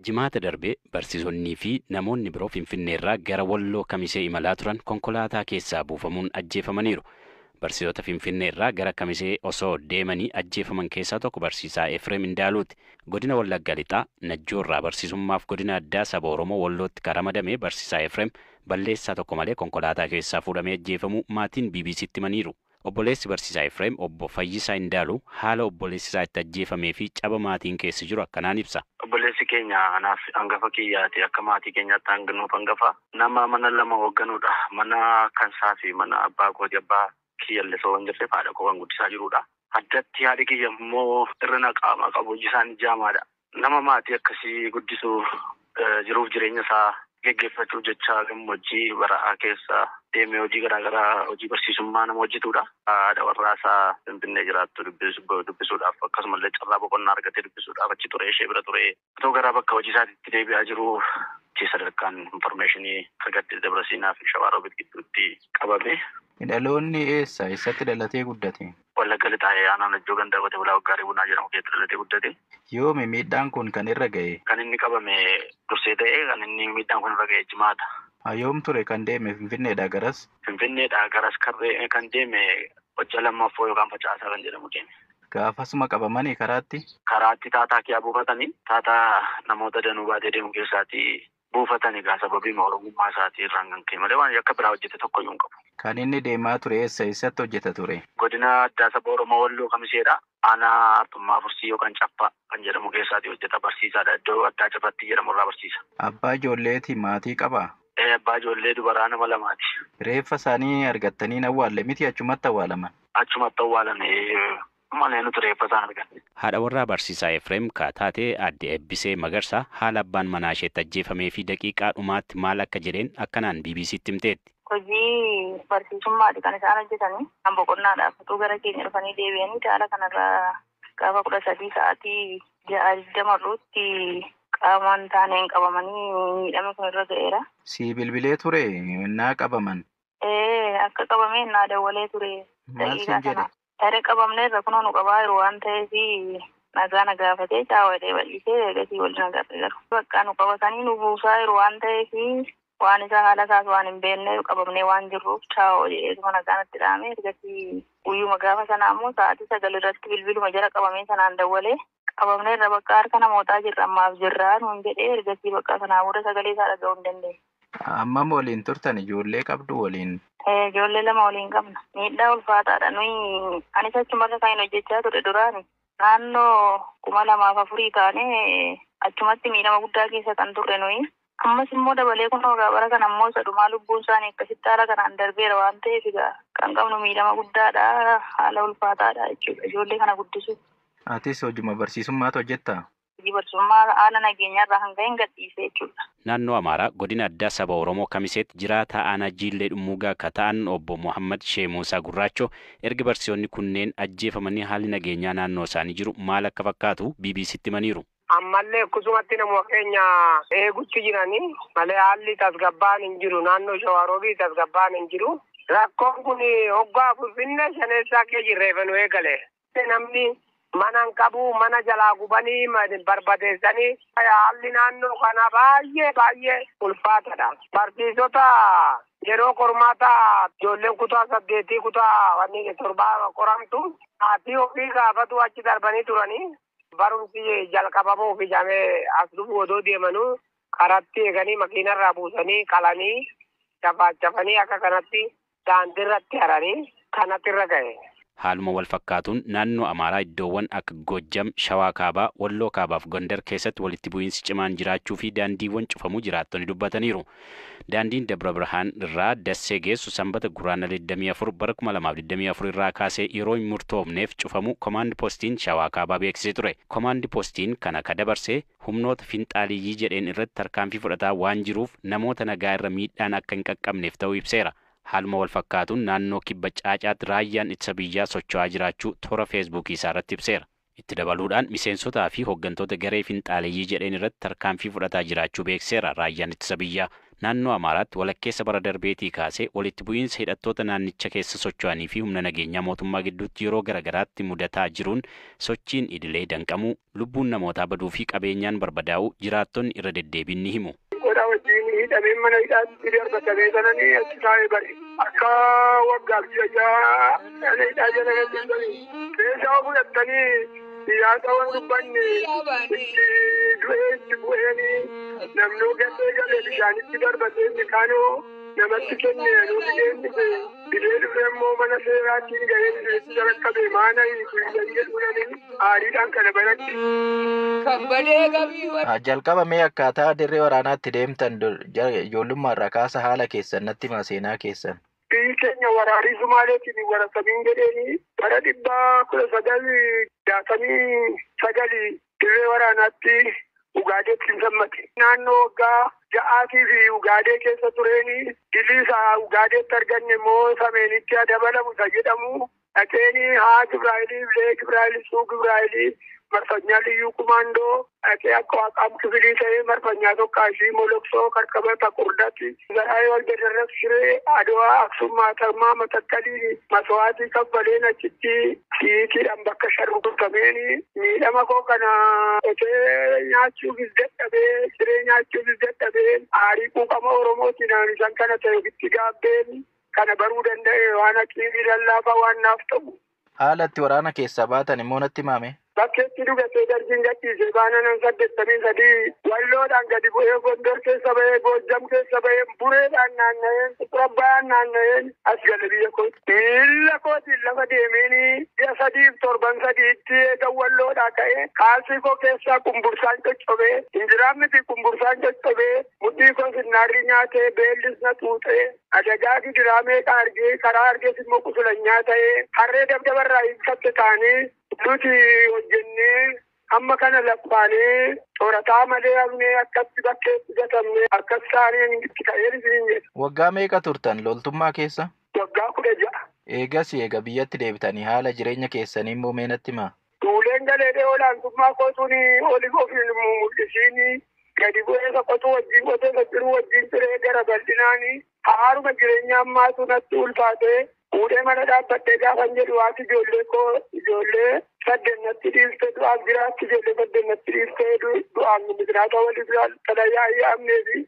Jimaata darbee barsiisonnii fi namoonni biroo Finfinneerraa gara Walloo Kamisee imalaa turan konkolaataa keessaa buufamuun ajjeefamaniiru. Barsiisota Finfinneerraa gara Kamisee osoo deemanii ajjeefaman keessaa tokko barsiisaa Efreem Indaaluuti. Godina Wallagga Lixaa Najjoorraa barsiisummaaf godina addaa saba Oromoo Wallootti karamadamee barsiisaa Efreem balleessaa tokko malee konkolaataa keessaa fuudhamee ajjeefamuu maatiin BBC'tti himaniiru. Obboleessi barsiisaa Efreem obbo Fayyisaa Indaaluu haala obboleessi isaa itti ajjeefamee fi caba maatiin keessa jiru akkanaan ibsa. Obboleessi keenya anaaf hangafa kiyyaati akka maatii keenyaatti hanganuuf hangafa nama mana lama hoogganudha. Mana kansaa fi mana abbaa kooti abbaa kiyyallisoo hin jirre haadha koo kan guddisaa jirudha. Addatti haadhi kiyya immoo hir'ina qaama qabu isaan jaamaadha. Nama maatii akkasii guddisuu jiruuf jireenya isaa geggeeffachuuf jecha gammoojjii baraa keessa deemee hojii garaagaraa hojii barsiisummaa nama hojjetudha. Haadha warraasaa Finfinnee jiraattu dubbisuudhaaf akkasumallee carraa boqonnaa argatee dubbisuudhaaf achi ture ishee bira ture. Otoo gara bakka hojii isaatti deebi'aa jiru sadarkaan infoormeeshinii argattee Dabrasiinaa fi Shawaaroobiit gidduutti qabame. Dhaloonni eessatti dhalatee guddate? Wallagga Lixaa aanaa Najjoo ganda Qotee Bulaa Waggaarii Bunaa jedhamu keessatti dhalatee guddate. Yoomi miidhaan kun kan irra ga'e? Kan inni qabame dursee ta'ee kan inni miidhaan kun irra ga'e jimaata. Yoom ture kan deeme Finfinneedhaa garas? Finfinneedhaa garas kan deeme hojja lammaffoo yookaan facaasaa kan jedhamu deeme. Gaafasuma qabamanii karaatti? Karaatti taataa kiyyaa buufatanii taataa namoota danuu baatee deemu keessaatti buufatanii sababii oromummaa isaatii irraan kan ka'e malee waan akka biraa hojjete tokko iyyuu hin qabu. Kan inni deemaa ture eessatti hojjeta ture? Godina addaa saba Oromoo Walloo Kamiseedha. Aanaa Artummaa Fursii yookaan Caffaa kan jedhamu keessaatti hojjeta barsiisaadha. Iddoo addaa Caffatti jedhamu irraa barsiisa. Abbaa ijoolleeti maatii qabaa? Abbaa ijoollee dubaraa nama lamaati. Reeffa isaanii argattanii awwaalle miti achumatti awwaalaman? Achumatti awwaalame malee nuti reeffa isaan arganne. Haadha warraa barsiisaa Efreem taatee aadde Eebbisee Magarsaa haala abbaan manaa isheetti ajjeefamee fi daqiiqaa dhumaatti maal akka jedheen akkanaan BBC'tti himteetti. Hojii barsiisummaati kan isaan hojjetanii kan boqonnaadhaaf utuu gara keenya dhufanii deebi'anii haala kanarraa gaafa 13 sa'aatii 6:20 qaamaan taaneen qabamanii miidhame kun irra ga'eera. Si bilbilee ture innaa qabaman? Akka qabamee innaa dawwalee ture. Maal siin jedhe? Tarii qabamnee irra kunoo nu qabaa jiru waan ta'eef nagaa gaafatee caawwadee bal'isee gatii waliin agarre garu. Bakka nu qabatanii nu buusaa jiru waan ta'eef waan isaa haala isaas waan hin beekne qabamnee waan jirruuf caawwa jedheetuma nagaan itti dhahamee ergasii guyyuma gaafa sanaa immoo sa'aatii 9 irratti bilbiluma jala qabamee sanaan dawwalee qabamnee irra bakka harka namootaa jirra ammaaf jirraa nuun jedhee ergasii bakka sanaa booda sagalee isaa dhaga'uu hin dandeenye. Ammam waliin turtan ijoollee qabdu waliin? Ijoollee 2 waliin qabna. Miidhaa ulfaataadha nuyi anis achumarra kan hin hojjechaa ture duraani. Naannoo 2004 taanee achumatti miidhama guddaa keessa kan turre nuyi. Ammas immoo dabalee kun bara kana ammoo sadhumaa lubbuun isaanii akkasitti haala kanaan darbeera waan ta'eef kan qabnu miidhama guddaadha haala ulfaataadha jechuudha ijoollee kana guddisuuf. Atis hojii barsiisummaatu hojjettaa? Hojii barsiisummaa haala nageenyaarraa hanga hin gadhiise jechuudha. Naannoo Amaaraa godina addaa saba Oromoo Kamiseetti jiraataa aanaa Jiillee Dhummuugaa akka ta'an obbo Muhammad Sheemuusaa Gurraachoo erga barsiisonni kunneen ajjeefamanii haalli nageenyaa naannoo isaanii jiru maal akka fakkaatu BBC'tti himaniiru. Ammallee akkasumatti namoota keenya eegutti jiranii malee haalli tasgabbaan hin jiru naannoo Shawaaroobii tasgabbaan hin jiru. Rakkoon kun hoggaa Finfinnee shaneessaa kee jirreeffanu eegale. Namni mana hin qabu mana jalaa gubanii barbadeessanii haalli naannoo kana baay'ee ulfaatadha. Barsiisota yeroo qormaataa ijoolleen kutaa 8 kutaa 7 qoramtu haati ofii gaafatu achi darbanii turanii. Barumsi jalqabamuuf ijamee as dhufu odoo deemanuu karatti eeganii makiinarraa buusanii qalanii cafanii akka kanatti daandiirratti haranii kanatti irra ga'e. Haaluma wal fakkaatuun naannoo Amaaraa iddoowwan akka Gojjam, Shawaa Kaabaa, Walloo Kaabaaf Gondar keessatti walitti bu'iinsi cimaan jiraachuu fi daandiiwwan cufamuu jiraattonni dubbataniiru. Daandiin Dabra Birhaan irraa Dassee geessu sanbata guraandhala 24 bara 2024 irraa kaasee yeroo hin murtoofneef cufamu Komaandi Poostiin Shawaa Kaabaa beeksisee ture. Komaandi Poostiin kana ka dabarsee humnoota finxaaliyyii jedheen irratti tarkaanfii fudhataa waan jiruuf namoota nagaa irra miidhaan akka hin qaqqabneef ta'uu ibseera. Haaluma wal fakkaatuun naannoo kibba Caacaatti raayyaan ittisa biyyaa socho'aa jiraachuu toora feesbuukii isaa irratti ibseera. Itti dabaluudhaan miseensotaa fi hooggantoota garee finxaaliyyii jedheen irratti tarkaanfii fudhataa jiraachuu beekseera raayyaan ittisa biyyaa. Naannoo Amaaraatti walakkeessa bara darbeetii kaasee walitti bu'iinsa hidhattoota naannicha keessa socho'anii fi humna nageenyaa mootummaa gidduutti yeroo garagaraatti mudataa jiruun sochiin idilee danqamuu, lubbuun namootaa baduu fi qabeenyaan barbadaa'uu jiraattonni irra deddeebiin ni himu. Godha wajjin hidhamee mana hidhaatti darbatamee sananii achi taa'ee bare. Akka waggaaf jajaa mana hidhaa jala galchanii keessaa fudhatanii siyaasa waan dubbanne itti du'ee itti bu'eenii namnuu galee galee bishaanitti darbatee midhaanoo namatti kenne anuuti deemnise bidee dhufee immoo mana seeraatiin gahee bideetti jalakkabe maana hiikullee jedhuudhanii aariidhaan kana baratti. Jalqaba mee akkaataa dirree waraanaatti deemtan ijoollummaarraa kaasa haala keessan natti himaa seenaa keessan. Biyyi keenya waraanii Sumaaleetiin warasamiin jedheeni bara 1969 dirree waraanaatti Ugaadeetti sammate. Naannoo waggaa ja'aatii fi Ugaadee keessa tureeni diliisaa Ugaadeetti arganne immoo sameenitti dabalamu isa jedhamu dhaqeeni haa Gibraayilii Bilee Gibraayilii Suu Gibraayilii marfanyaa liyyuu kumaandoo dhaqee akka waaqaam kibilii ta'ee marfanyaa tokkaashii moloksoo karkabata qurdatti zaraayee wal dadarras shiree adawaa aksum maatammaa matakkalii maswaatii kabbaleen achitti siitiidhaan bakka sharrukuttameeni miidhama koo kana otee nyaachuufis dadhabee shiree nyaachuufis dadhabee aarii quuqama oromootiin isaan kana ta'e ofitti gaabbeen kana baruu danda'e waan aqiibii lallaafaa waan naaf ta'u. Haala itti waraana keessaa baatan immoo natti himame. Bakkeetti dhugatee darbiin gadhiise baananan 83 walloodhaan gadi bu'ee Gondor keessa bahee Goojjam keessa bahee Bureedhaan naanna'een Xurabbaan naanna'een as gala biyya kooti. Miilla kootiin lafa deemeenii ji'a 3-7 eegan walloodhaa ka'ee kaalsii koo keessaa kumbursaan coccobee injiraan miti kumbursaan coccobee mudhii koo sinnaarri nyaatee beellis na xuuxee adagaa gidiraa meeqa argee karaa argees immoo qusulanyaa ta'ee harree dabdabarraa hiikkatte ta'anii nuti hojjennee amma kana laffaanee soorataa malee hafnee akkatti bakkeetti gatamne akkas taaneen itti ka'ee isin jedha. Waggaa meeqa turtan loltummaa keessa? Waggaa 16. Eega biyyatti deebitanii haala jireenya keessanii immoo mee natti himaa? Duuleen galeedhee olaantummaa kootuun oliif ofiin mul'isiini gadi bu'ee soqotuu wajjin qotee sochiruu wajjin turee gara bal'inaanii haaruma jireenya ammaatu natti ulfaatee fuudhee mana dhaabbadhee gaafan jedhu waati ijoollee koo ijoollee 8 dhiiftee du'aaf jiraatti ijoollee 8 dhiiftee du'aaf misiraata walii biraan talaayyaa amnee fi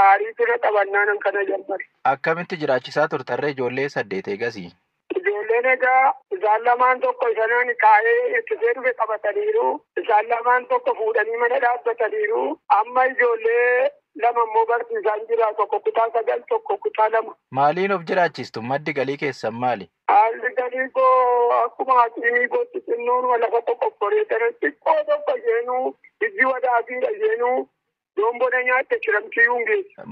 aariitu na qabannaan kana jalqabe. Akkamitti jiraachisaa turtarree ijoollee 8 eegasii? Ijoolleen egaa isaan lamaan tokko isaanii kaa'ee ittisee dhufe qabataniiru isaan lamaan tokko fuudhanii mana dhaabbataniiru amma ijoollee lama immoo barsiisaan jira tokko kutaa 9 tokko kutaa 2. Maaliin of jiraachistu maddi galii keessan maali? Haalli galii koo akkuma hakiimii kootti xinnoon lafa tokko qoreetan xiqqoo tokko isheenuu ijji wadaafiidha isheenuu Dombona nyaatte kiramtii hungeessa.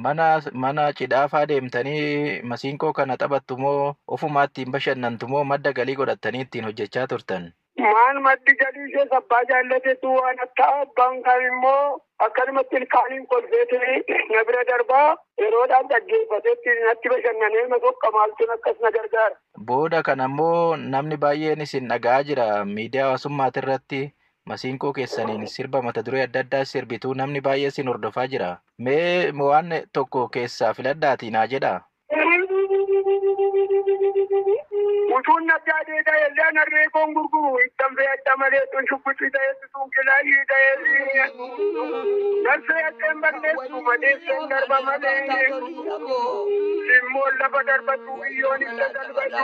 Mana cidhaafaa deemtanii masiinkoo kana taphattu moo ofumaatti hin bashannantu moo madda galii godhattanii ittiin hojjechaa turtan? Maal maddi galii ishee sabbaa jaallatetu waan akka abbaan kan immoo akkanumatti ilkaaniin kolfeetee na bira darbaa yeroodhaan dhaggeeffateetti natti bashannanee masokka maaltuun akkas na gargaara. Booda kana immoo namni baay'een isin dhaga'aa jira miidiyaa hawaasummaati irratti. Masiinkoo keessaniin sirba mata duree adda addaa sirbituu namni baay'ee isin hordofaa jira. Mee waan tokko keessaa filadhaatii naa jedhaa. Utuun naggaa deedaa yaallaan harree koon gurguru ittan fe'adha malee tun shubbitii ta'eessu tun kilaayii ta'eessu. Narsee akkeen balleessu madeesseen darba malee. Simmoon lafa darbatu biyyoon isa darbatu.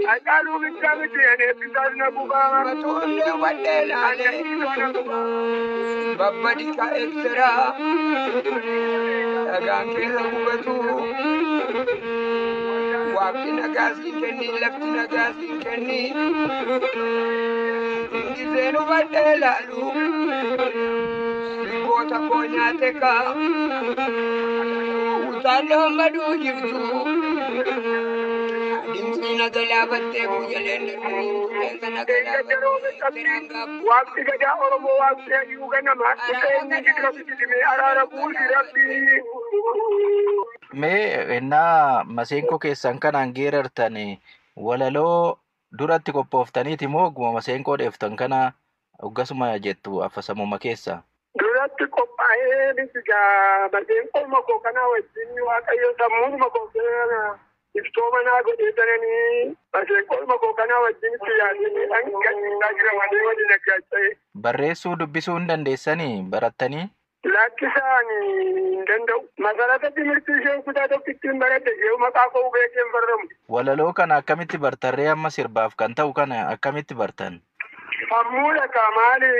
Hacaaluu bichaa miti eebbisaas na gubaa. Matuullee waddeelaale. Babbadika eekseraa. Dhagaan keessa gubatu. Waaqni nagaa siin kenni lafti nagaa siin kenni. Ingiseenu waddeelaalu. Siboota koo nyaate kaa. Utaalloon baduu jirtu. Dimsi nagalaa battee buyyaleen darbanii nagalaa battee Waaqni gadaa Oromoo waaqni hayyuu ganama dhufeenyi gidira bitimee araara buusi rabbii. Mee ennaa maseenkoo keessan kanaan geerartan walaloo duratti qophooftaniiti moo guma maseenkoo dheeftan kana hoggasuma jettu affasamuma keessa? Dura fuulduraatti qophaa'ee bisigaa bateen qolma koo kanaa wajjin waaqayyo sammuuduma koo iftooma naa godhee tananii bateen qolma koo kanaa wajjin itti yaadanii dhangachaa jira malee waliin aggaacha'e. Barreessuu dubbisuu hin dandeessanii barattanii? Lakkisaan hin danda'u. Masarata timirtii isheen kutaa tokkittiin baradhe ishee maqaa koo beekeen barramu. Walaloo kana akkamitti bartarree amma sirbaaf kan ta'u kana akkamitti bartan? Sammuudha ka maali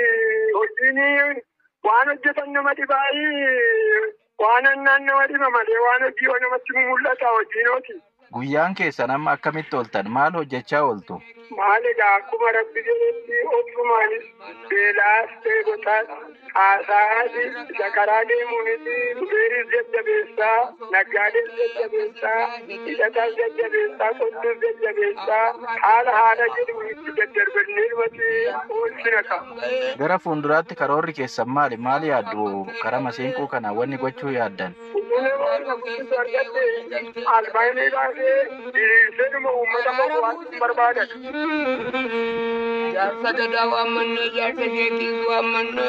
hojiin waan hojjetan nama dhibaayii waan annaan nama dhiba malee waan hojii namatti mul'ata hojiinooti. Guyyaan keessan amma akkamitti ooltan? Maal hojjechaa ooltu? Maaliidha akkuma rabbi jedhetti ooltumaanis beelaas beekotaas haasaas sakaraa deemuunis beeris jajjabeessaa naggaadees jajjabeessaa hidhataas jajjabeessaa qottuus jajjabeessaa haala jedhu itti daddarbannee dhumatti oolchina qaba. Gara fuulduraatti karoorri keessan maali? Maal yaaddu karaa maseenqoo kana wanni gochuu yaaddan? Albaanii baasee diriirseduma uummata qofaatti barbaadan. Jaarsa gadaa waammanne jaarsa keetiis waammanne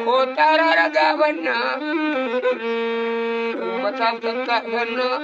koottaaraadha gaafannaa uummataaf tattaafannaa.